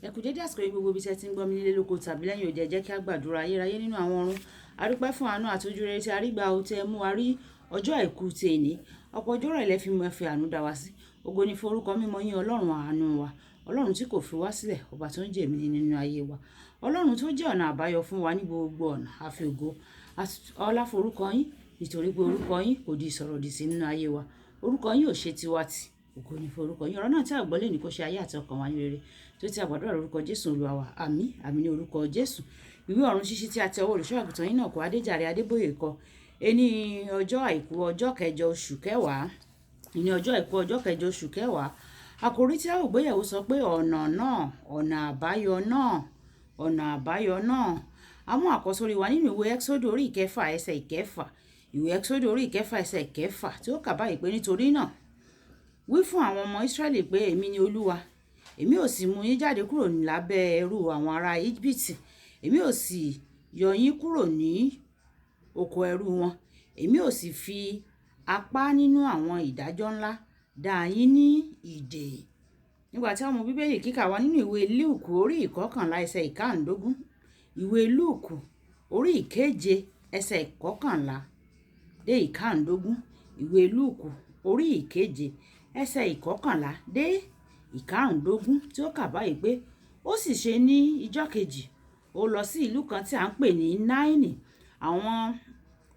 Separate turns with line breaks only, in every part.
Ẹ kú dédé àsìkò yìí gbogbo ibi tí ẹ ti ń gbọ́ mi nílé lóko tàbí lẹ́yìn òde, jẹ́ kí a gbàdúrà ayérayé nínú àwọn ọ̀run. A dúpẹ́ fún àánú àti ojú rere tí a rí gbà ó, tí ẹ mú wa rí ọjọ́ àìkú ti èní. Ọ̀pọ̀ ọjọ́ rẹ̀ lẹ fi mú ẹ fi àánú dá wa sí. Ògo ni fún orúkọ mímọ́ yín Ọlọ́run àánú wa. Ọlọ́run tí kò fi wá sílẹ̀, ọba tó ń jẹ́ èmi nínú ayé wa. Ọlọ́run tó jẹ́ ọ̀nà àbáyọ fún wa ní gbogbo ọ̀nà. A fi ògo ọlá forúkọ yín nítorí pé orúkọ yín kò di ìsọ̀rọ̀ òdì sí nínú ayé wa. Orúkọ yín ò ṣe tiwa tì. Ògo ni fún orúkọ yín. Ọ̀rọ̀ náà tí a gbọ́ lè ní kó ṣe ayé àti ọkàn wa ní rere. Tó ti àgbàdúrà lórúkọ Jésù Olúwa wa. Àmín. Àmín ní orúkọ Jésù. Ìwé ọ̀run ṣíṣí tí a tẹ ọwọ́ olùṣọ́ àgùntàn Enoch Adeboye kọ. Ení ọjọ́ àìkú ọjọ́ kẹjọ oṣù kẹwàá. Ní ọjọ́ àìkú ọjọ́ kẹjọ oṣù kẹwàá. Àkòrí tí a ó gbéyẹ̀wò sọ pé ọ̀nà náà, ọ̀nà àbáyọ náà, ọ̀nà àbáyọ náà. A mú àkọ́sórí wa nínú ìwé Ẹ́kísódù orí ìkẹfà ẹsẹ̀ ìkẹfà. Ìwé Ẹ́kísódù orí ìkẹfà ẹsẹ̀ ìkẹfà tí ó kà báyìí pé nítorí náà wí fún àwọn ọmọ Ísírẹ́lì pé èmi ni Olúwa. Èmi ò sì mú yín jáde kúrò lábẹ́ ẹrú àwọn ará Íjíbítì. Èmi ò sì yọ yín kúrò ní oko ẹrú wọn. Èmi ò sì fi apá nínú àwọn ìdájọ́ ńlá dá yín ní ìdè. Nígbà tí a mú Bíbélì kíkà wá nínú ìwé Lúùkù orí ìkọkànlá ẹsẹ̀ ìkáǹdógún. Ìwé Lúùkù orí ìkeje ẹsẹ̀ ìkọkànlá dé ìkáǹdógún. Ìwé Lúùkù orí ìkeje ẹsẹ̀ ìkọkànlá dé ìkarùndógún tí ó kà báyìí pé ó sì ṣe ní ijọ́ kejì ó lọ sí ìlú kan tí à ń pè ní Náínì. Àwọn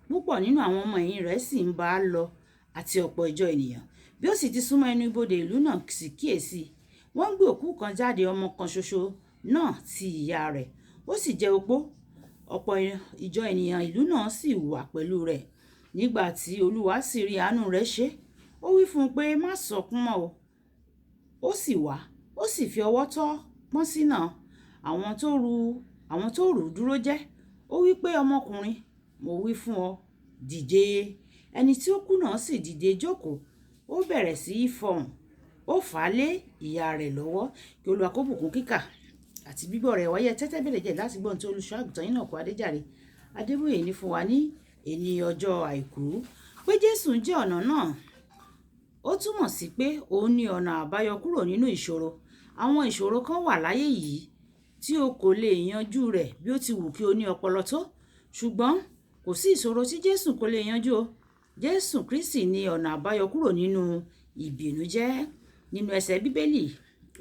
púpọ̀ nínú àwọn ọmọ ẹ̀yìn rẹ̀ sì ń bá a lọ àti ọ̀pọ̀ ìjọ ènìyàn. Bí ó sì ti súnmọ́ ẹnu ibodè ìlú náà sì kíyèsí, wọ́n ń gbé òkú kan jáde, ọmọ kan ṣoṣo náà ti ìyá rẹ̀. Ó sì jẹ́ opó. Ọ̀pọ̀ ìjọ ènìyàn ìlú náà sì wà pẹ̀lú rẹ̀. Nígbà tí Olúwa sì rí àánú rẹ̀ ṣe, ó wí fún un pé má sọkún mọ́ o. Ó sì wá, ó sì fi ọwọ́ tọ́ pọ́nsínà àwọn tó rù dúró jẹ́. Ó wí pé ọmọkùnrin, mo wí fún ọ, dìde. Ẹni tí ó kú náà sì dìde jókòó. Ó bẹ̀rẹ̀ sí í fọhùn. Ó fà á lé ìyá rẹ̀ lọ́wọ́. Kí Olúwa kó bùkún kíkà àti gbígbọ́ rẹ̀ wáyé tẹ́tẹ́ bẹ̀rẹ̀ jẹ́ láti gbọ́n tí olùṣọ́ àgùntàn Enoch Adeboye ní fún wa ní èní ọjọ́ àìkú. Pé Jésù jẹ́ ọ̀nà náà. Ó túmọ̀ sí pé òun ni ọ̀nà àbáyọ kúrò nínú ìṣòro. Àwọn ìṣòro kan wà láyé yìí tí o kò lè yanjú rẹ̀ bí ó ti wù kí o ní ọpọlọ tó. Ṣùgbọ́n kò sí ìṣòro tí Jésù kò lè yanjú o. Jésù Kristi ni ọ̀nà àbáyọ kúrò nínú ìbìnújẹ́. Nínú ẹsẹ̀ Bíbélì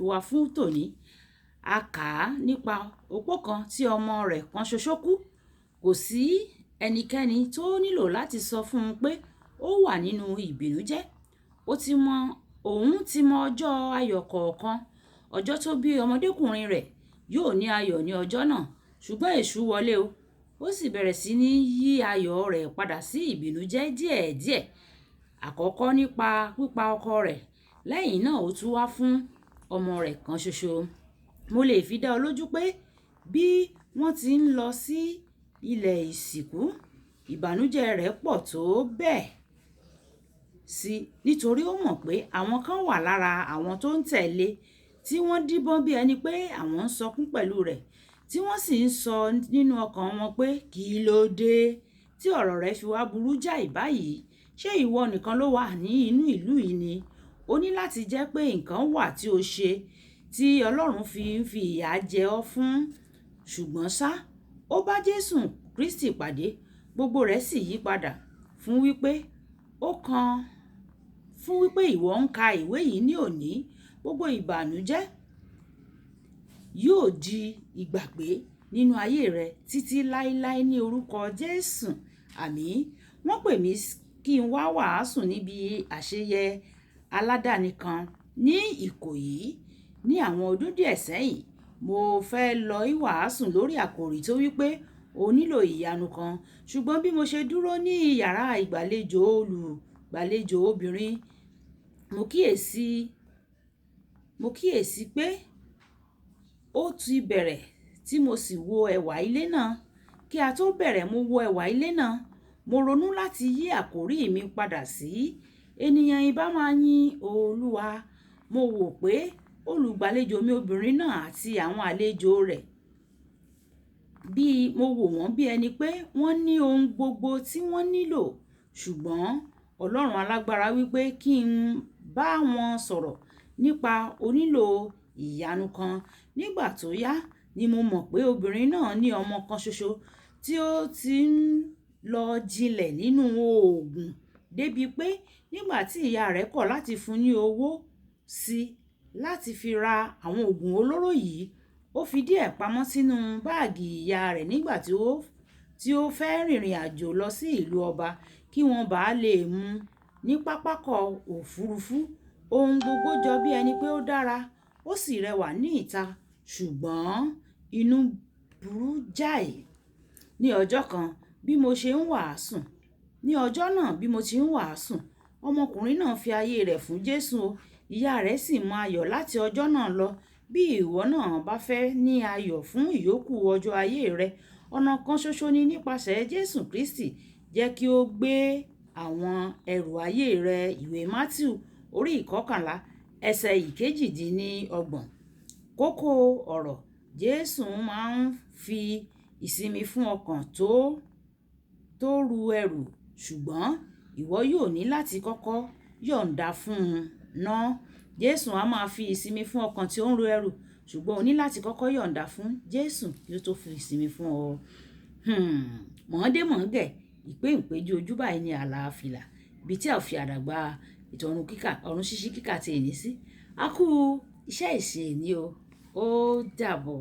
wa fún tòní, a kà á nípa opó kan tí ọmọ rẹ̀ kan ṣoṣo kú. Kò sí ẹnikẹ́ni tó nílò láti sọ fún un pé ó wà nínú ìbìnújẹ́. Òun ti mọ ọjọ́ ayọ̀ kọ̀ọ̀kan. Ọjọ́ tó bí ọmọdékùnrin rẹ̀ yóò ní ayọ̀ ní ọjọ́ náà. Ṣùgbọ́n èṣù wọlé o. Ó sì bẹ̀rẹ̀ sí ní yí ayọ̀ rẹ̀ padà sí ìbìnújẹ́ díẹ̀díẹ̀. Àkọ́kọ́ nípa pípa ọkọ rẹ̀. Lẹ́yìn náà ó tún wá fún ọmọ rẹ̀ kan ṣoṣo. Mo lè fi dá ọ lójú pé bí wọ́n ti ń lọ sí ilẹ̀ ìsìnkú, ìbànújẹ́ rẹ̀ pọ̀ tó bẹ́ẹ̀ sí nítorí ó mọ̀ pé àwọn kan wà lára àwọn tó ń tẹ̀lé tí wọ́n díbọ́n bí ẹni pé àwọn ń sọkún pẹ̀lú rẹ̀, tí wọ́n sì ń sọ nínú ọkàn wọn pé kí ló dé tí ọ̀rọ̀ rẹ̀ fi wá burú jáì báyìí. Ṣé ìwọ nìkan ló wà ní inú ìlú yìí ni? Ó ní láti jẹ́ pé nǹkan wà tí o ṣe tí Ọlọ́run fi ìyà jẹ ọ́ fún. Ṣùgbọ́n ṣá, ó bá Jésù Kristi pàdé, gbogbo rẹ̀ sì yí padà fún wípé ìwọ ń ka ìwé yìí ní òní. Gbogbo ìbànújẹ́ yóò di ìgbàgbé nínú ayé rẹ títí láéláé ní orúkọ Jésù. Àmín. Wọ́n pè mí kí n wá wàásù níbi àṣeyẹ aládàáni kan ní Ìkòyí ní àwọn ọdún díẹ̀ sẹ́yìn. Mo fẹ́ lọ ìwàásù lórí àkòrí tó wípé o nílò ìyanu kan. Ṣùgbọ́n bí mo ṣe dúró ní yàrá ìgbàlejò olùgbàlejò obìnrin, mo kíyèsí pé ó ti bẹ̀rẹ̀ tí mo sì wo ẹwà ilé náà. Kí a tó bẹ̀rẹ̀ mo wo ẹwà ilé náà. Mo ronú láti yí àkòrí mi padà sí ènìyàn ìbá máa yìn Olúwa. Mo wò pé olùgbàlejò mi obìnrin náà àti àwọn àlejò rẹ̀ mo wò wọ́n bí ẹni pé wọ́n ní ohun gbogbo tí wọ́n nílò. Ṣùgbọ́n Ọlọ́run alágbára wípé kí n bá wọn sọ̀rọ̀ nípa onílò ìyanu kan. Nígbà tó yá ni mo mọ̀ pé obìnrin náà ní ọmọ kan ṣoṣo tí ó ti ń lọ jinlẹ̀ nínú oògùn débi pé nígbà tí ìyá rẹ̀ kọ̀ láti fún ní owó sí láti fi ra àwọn oògùn olóró yìí, ó fi díẹ̀ pamọ́ sínú báàgì ìyá rẹ̀ nígbà tí ó fẹ́ rìnrìn àjò lọ sí ìlú ọba kí wọ́n bá lè mú ní pápákọ̀ òfurufú. Ohun gbogbo jọ bí ẹni pé ó dára, ó sì rẹwà ní ìta, ṣùgbọ́n inú burú jáì. Ní ọjọ́ kan bí mo ṣe ń wàásù, ní ọjọ́ náà bí mo ti ń wàásù, ọmọkùnrin náà fi ayé rẹ̀ fún Jésù o. Ìyá rẹ̀ sì mọ ayọ̀ láti ọjọ́ náà lọ. Bí ìwọ náà bá fẹ́ ní ayọ̀ fún ìyókù ọjọ́ ayé rẹ, ọ̀nà kan ṣoṣo ni nípasẹ̀ Jésù Kristi. Jẹ́ kí ó gbé àwọn ẹrù ayé rẹ. Ìwé Mátíù orí 11 ẹsẹ̀ 28. Kókó ọ̀rọ̀: Jésù máa ń fi ìsinmi fún ọkàn tó ru ẹrù, ṣùgbọ́n ìwọ yóò ní láti kọ́kọ́ yọ̀ǹda fún un ná. Jésù á máa fi ìsinmi fún ọkàn tí ó ń ru ẹrù, ṣùgbọ́n o ní láti kọ́kọ́ yọ̀ǹda fún Jésù kí ó tó fi ìsinmi fún ọ. Mọ̀ọ́dé mọ̀ọ́gẹ̀, ìpéǹpéjú ojú báyìí ni àlàáfíà, ibi tí a ò fi àdàgbà ọ̀run ṣíṣí kíkà ti èní sí. A kú iṣẹ́ ìṣe ni o. Ó dàbọ̀.